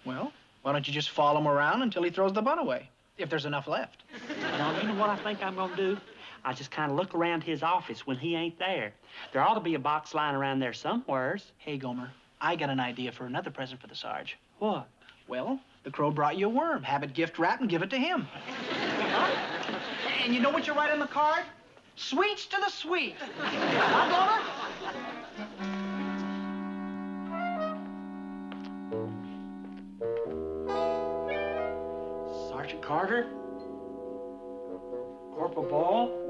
Well, why don't you just follow him around until he throws the butt away, if there's enough left? No, you know what I think I'm gonna do? I just kind of look around his office when he ain't there. There ought to be a box lying around there somewheres. Hey, Gomer, I got an idea for another present for the Sarge. What? Well, the crow brought you a worm. Have it gift wrapped and give it to him. And you know what you write on the card? Sweets to the sweet. Huh, Gomer? Sergeant Carter? Corporal Ball?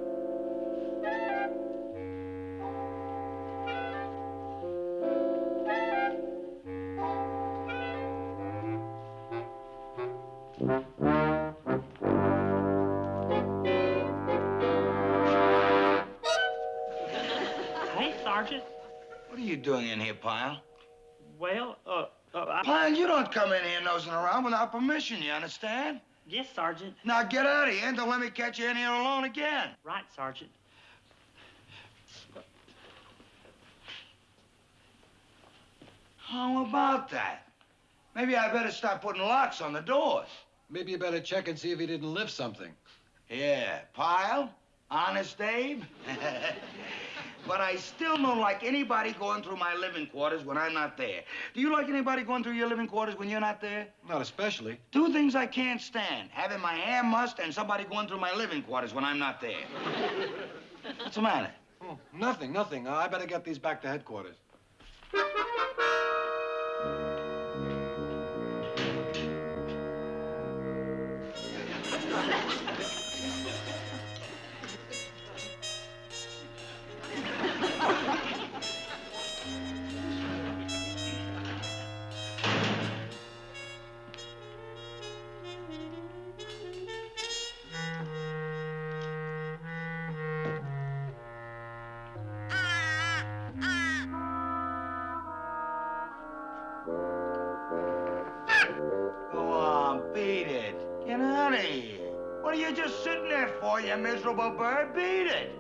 Hey, Sergeant. What are you doing in here, Pyle? Well, Pyle, you don't come in here nosing around without permission, you understand? Yes, Sergeant. Now get out of here and don't let me catch you in here alone again. Right, Sergeant. How about that? Maybe I better start putting locks on the doors. Maybe you better check and see if he didn't lift something. Yeah, Pyle? Honest Abe? But I still don't like anybody going through my living quarters when I'm not there. Do you like anybody going through your living quarters when you're not there? Not especially. Two things I can't stand. Having my hair mussed and somebody going through my living quarters when I'm not there. What's the matter? Oh, nothing. I better get these back to headquarters. Go on, beat it. Get out of here. What are you just sitting there for, you miserable bird? Beat it.